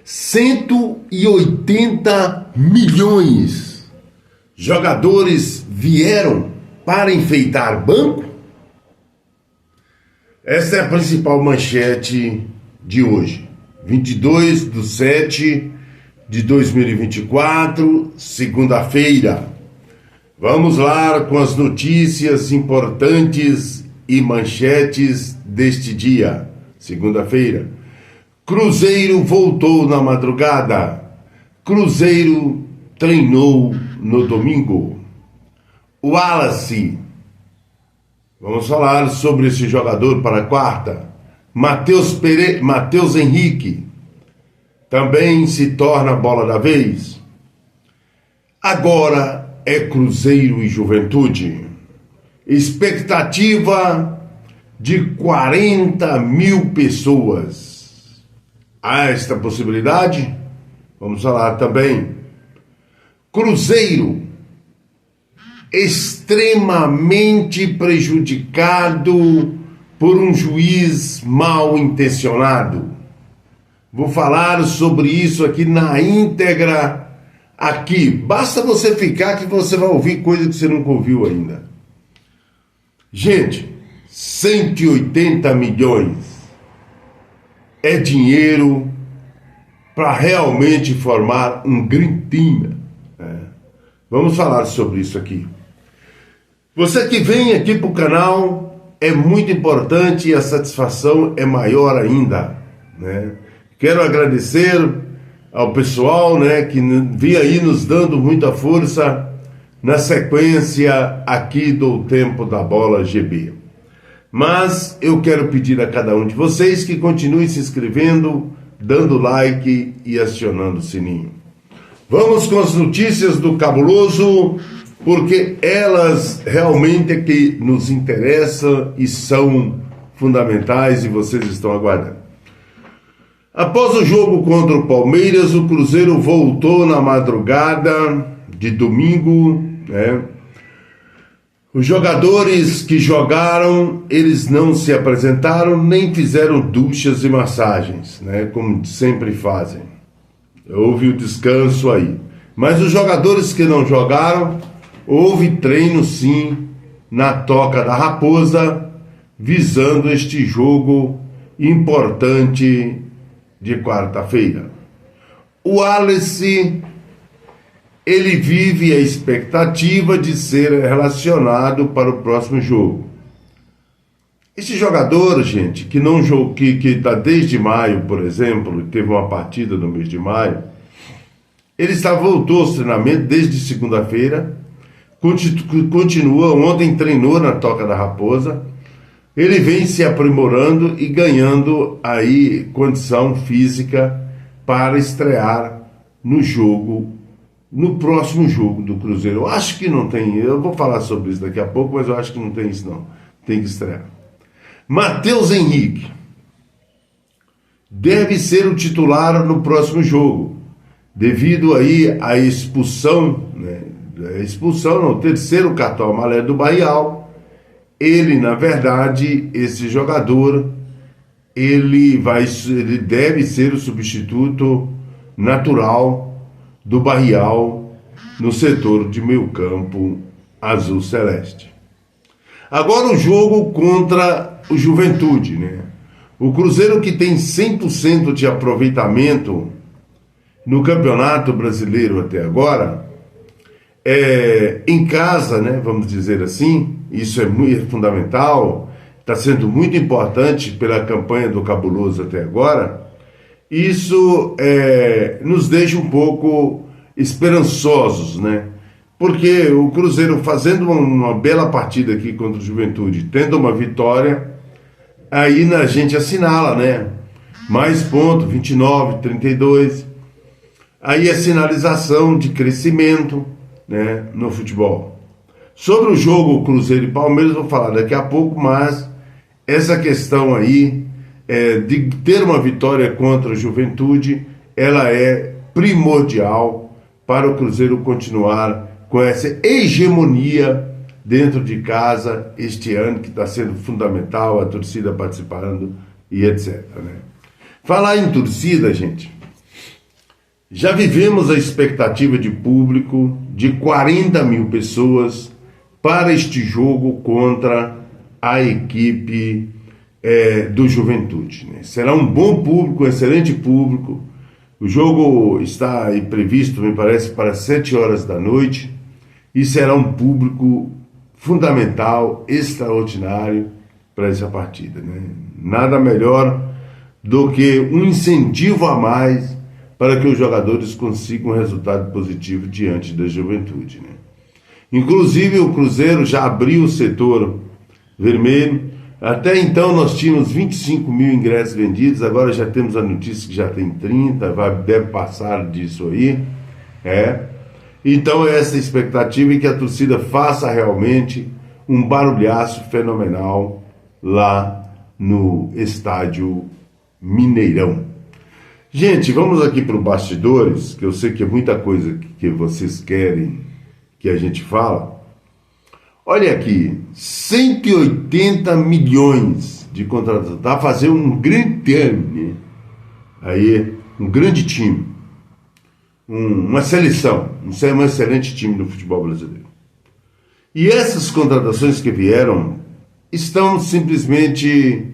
180 milhões. Jogadores vieram para enfeitar banco? Essa é a principal manchete de hoje, 22/7/2024, segunda-feira. Vamos lá com as notícias importantes e manchetes deste dia, segunda-feira. Cruzeiro voltou na madrugada. Cruzeiro treinou no domingo. Wallace. Vamos falar sobre esse jogador para a quarta. Matheus Henrique também se torna bola da vez. Agora é Cruzeiro e Juventude. Expectativa de 40 mil pessoas. Há esta possibilidade? Vamos falar também. Cruzeiro extremamente prejudicado por um juiz mal intencionado. Vou falar sobre isso aqui na íntegra, aqui. Basta você ficar que você vai ouvir coisa que você nunca ouviu ainda. Gente, 180 milhões é dinheiro para realmente formar um Green Team. Vamos falar sobre isso aqui. Você que vem aqui para o canal, é muito importante e a satisfação é maior ainda, né? Quero agradecer ao pessoal, né, que vem aí nos dando muita força na sequência aqui do Tempo da Bola GB. Mas eu quero pedir a cada um de vocês que continue se inscrevendo, dando like e acionando o sininho. Vamos com as notícias do Cabuloso, porque elas realmente é que nos interessam e são fundamentais e vocês estão aguardando. Após o jogo contra o Palmeiras, o Cruzeiro voltou na madrugada de domingo, né? Os jogadores que jogaram, eles não se apresentaram, nem fizeram duchas e massagens, né? Como sempre fazem. Houve o descanso aí. Mas os jogadores que não jogaram, houve treino sim na Toca da Raposa, visando este jogo importante de quarta-feira. O Wallace, ele vive a expectativa de ser relacionado para o próximo jogo. Esse jogador, gente, que não jogou, que está desde maio, por exemplo, teve uma partida no mês de maio, ele voltou aos treinamentos desde segunda-feira, continua, ontem treinou na Toca da Raposa, ele vem se aprimorando e ganhando aí condição física para estrear no jogo, no próximo jogo do Cruzeiro. Eu acho que não tem, eu vou falar sobre isso daqui a pouco, mas eu acho que não tem isso não, tem que estrear. Matheus Henrique deve ser o titular no próximo jogo, devido aí à expulsão, né? Expulsão no terceiro cartão amarelo do Barrial. Ele, na verdade, esse jogador, ele deve ser o substituto natural do Barrial no setor de meio campo azul celeste. Agora o jogo contra o Juventude, né? O Cruzeiro, que tem 100% de aproveitamento no Campeonato Brasileiro até agora, em casa, né, vamos dizer assim, isso é muito fundamental, está sendo muito importante pela campanha do Cabuloso até agora. Isso nos deixa um pouco esperançosos, né? Porque o Cruzeiro fazendo uma bela partida aqui contra o Juventude, tendo uma vitória, aí a gente assinala, né? Mais ponto, 29, 32. Aí é sinalização de crescimento, né, no futebol. Sobre o jogo Cruzeiro e Palmeiras, vou falar daqui a pouco, mas essa questão aí de ter uma vitória contra a Juventude, ela é primordial para o Cruzeiro continuar com essa hegemonia dentro de casa este ano, que está sendo fundamental, a torcida participando e etc, né? Falar em torcida, gente, Já vivemos a expectativa de público de 40 mil pessoas para este jogo contra a equipe do Juventude, né? Será um bom público, um excelente público. O jogo está aí previsto, me parece, para 7 horas da noite e será um público fundamental, extraordinário para essa partida, né? Nada melhor do que um incentivo a mais para que os jogadores consigam um resultado positivo diante da Juventude, né? Inclusive o Cruzeiro já abriu o setor vermelho. Até então nós tínhamos 25 mil ingressos vendidos, agora já temos a notícia que já tem 30, deve passar disso aí. Então essa expectativa é que a torcida faça realmente um barulhaço fenomenal lá no estádio Mineirão. Gente, vamos aqui para os bastidores, que eu sei que é muita coisa que vocês querem que a gente fala. Olha aqui, 180 milhões de contratação, tá fazer um grande time, né? Aí, um grande time, uma seleção, um excelente time do futebol brasileiro. E essas contratações que vieram estão simplesmente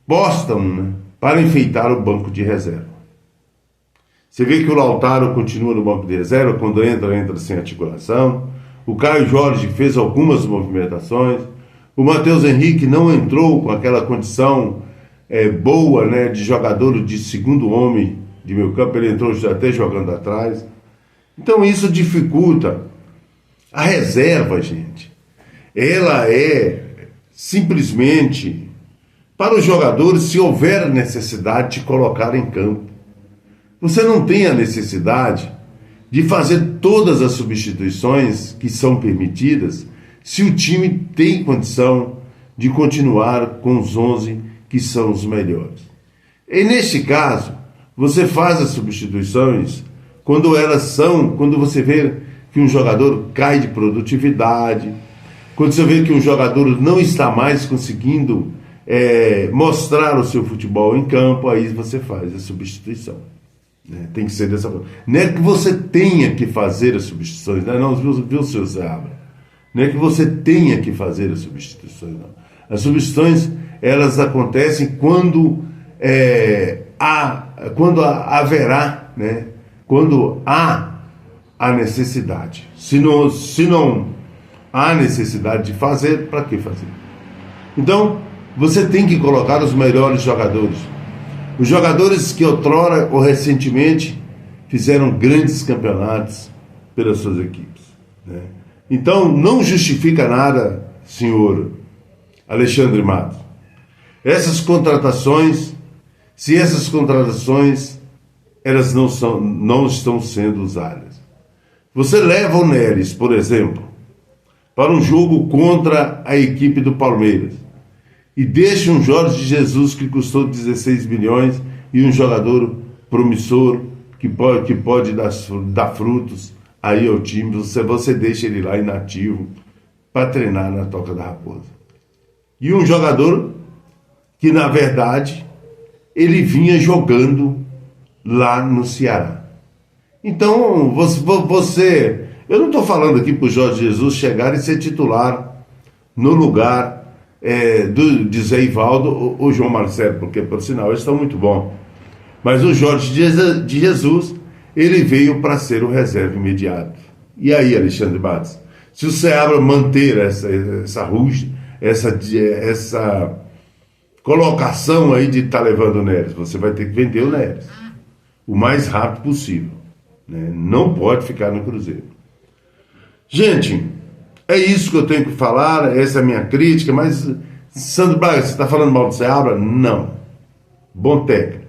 postam, né, para enfeitar o banco de reserva. Você vê que o Lautaro continua no banco de reserva, quando entra sem articulação. O Caio Jorge fez algumas movimentações. O Matheus Henrique não entrou com aquela condição boa, né, de jogador de segundo homem de meio campo. Ele entrou até jogando atrás. Então isso dificulta. A reserva, gente, ela é simplesmente para os jogadores se houver necessidade de colocar em campo. Você não tem a necessidade de fazer todas as substituições que são permitidas se o time tem condição de continuar com os 11 que são os melhores. E neste caso, você faz as substituições quando você vê que um jogador cai de produtividade, quando você vê que um jogador não está mais conseguindo mostrar o seu futebol em campo, aí você faz a substituição. Tem que ser dessa forma. Não é que você tenha que fazer as substituições, não, viu, seu Seabra? Não é que você tenha que fazer as substituições, não. As substituições, elas acontecem quando haverá, né? Quando há a necessidade. Se não há necessidade de fazer, para que fazer? Então, você tem que colocar os melhores jogadores. Os jogadores que outrora ou recentemente fizeram grandes campeonatos pelas suas equipes, né? Então, não justifica nada, senhor Alexandre Matos. Essas contratações, se essas contratações elas não estão sendo usadas. Você leva o Neres, por exemplo, para um jogo contra a equipe do Palmeiras e deixa um Jorge Jesus que custou 16 milhões e um jogador promissor que pode dar frutos aí ao time, você deixa ele lá inativo para treinar na Toca da Raposa. E um jogador que, na verdade, ele vinha jogando lá no Ceará. Então, eu não estou falando aqui para o Jorge Jesus chegar e ser titular no lugar de Zé Ivaldo ou João Marcelo, porque, por sinal, eles estão muito bons. Mas o Jorge de Jesus, ele veio para ser o reserva imediato. E aí, Alexandre Matos? Se o Seabra manter essa colocação aí de estar levando o Neres, você vai ter que vender o Neres o mais rápido possível, né? Não pode ficar no Cruzeiro. Gente, é isso que eu tenho que falar, essa é a minha crítica, mas Sandro Braga, você está falando mal do Seabra? Não. Bom técnico,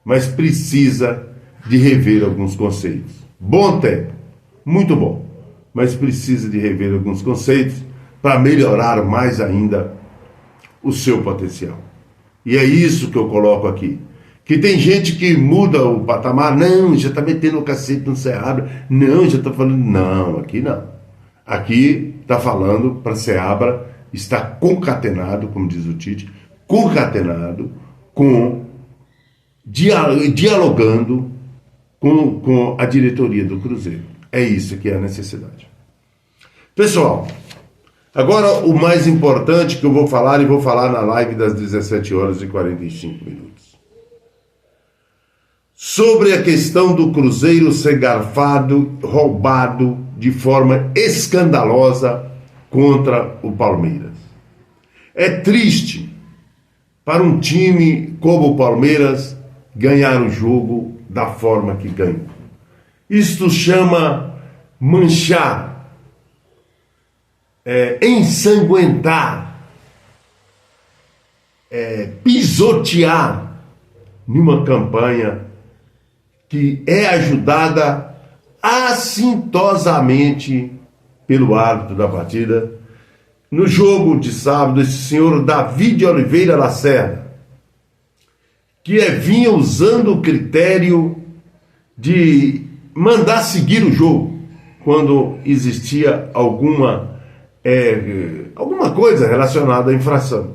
mas precisa de rever alguns conceitos. Bom técnico, muito bom, mas precisa de rever alguns conceitos para melhorar mais ainda o seu potencial. E é isso que eu coloco aqui. Que tem gente que muda o patamar, não, já está metendo o cacete no Seabra, não, já está falando, não, aqui não. Aqui está falando para Seabra estar concatenado, como diz o Tite, concatenado dialogando com a diretoria do Cruzeiro. É isso que é a necessidade. Pessoal, agora o mais importante que eu vou falar, e vou falar na live das 17 horas e 45 minutos. Sobre a questão do Cruzeiro ser garfado, roubado de forma escandalosa contra o Palmeiras. É triste para um time como o Palmeiras ganhar o jogo da forma que ganhou. Isto chama manchar, ensanguentar, pisotear numa campanha que é ajudada assintosamente pelo árbitro da partida. No jogo de sábado, esse senhor David Oliveira Lacerda, que vinha usando o critério de mandar seguir o jogo quando existia alguma coisa relacionada à infração.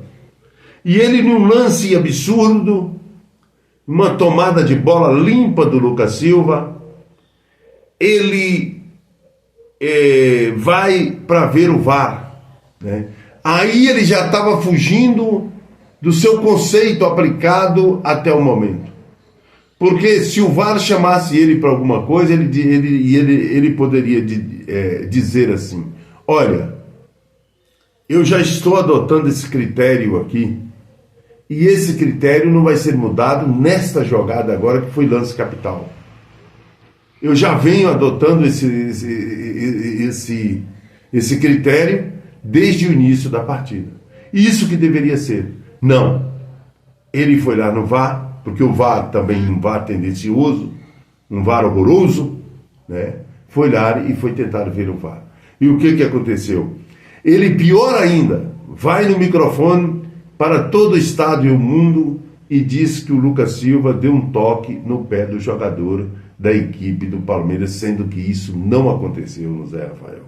E ele, num lance absurdo, uma tomada de bola limpa do Lucas Silva, ele vai para ver o VAR. Né? Aí ele já estava fugindo do seu conceito aplicado até o momento. Porque se o VAR chamasse ele para alguma coisa, ele poderia dizer assim: olha, eu já estou adotando esse critério aqui, e esse critério não vai ser mudado nesta jogada agora que foi lance capital. Eu já venho adotando esse critério desde o início da partida. Isso que deveria ser. Não. Ele foi lá no VAR, porque o VAR também é um VAR tendencioso, um VAR horroroso, né? Foi lá e foi tentar ver o VAR. E o que aconteceu? Ele, pior ainda, vai no microfone para todo o estado e o mundo e diz que o Lucas Silva deu um toque no pé do jogador da equipe do Palmeiras, sendo que isso não aconteceu no Zé Rafael.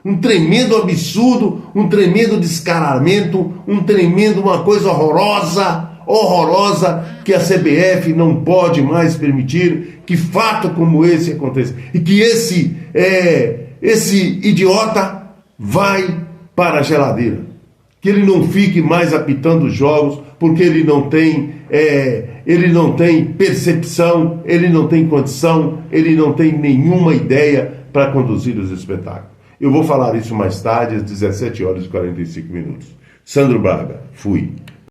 Um tremendo absurdo, um tremendo descaramento, uma coisa horrorosa, que a CBF não pode mais permitir que fato como esse aconteça. E que esse idiota vai para a geladeira. Que ele não fique mais apitando os jogos, porque ele não tem percepção, ele não tem condição, ele não tem nenhuma ideia para conduzir os espetáculos. Eu vou falar isso mais tarde, às 17 horas e 45 minutos. Sandro Braga, fui.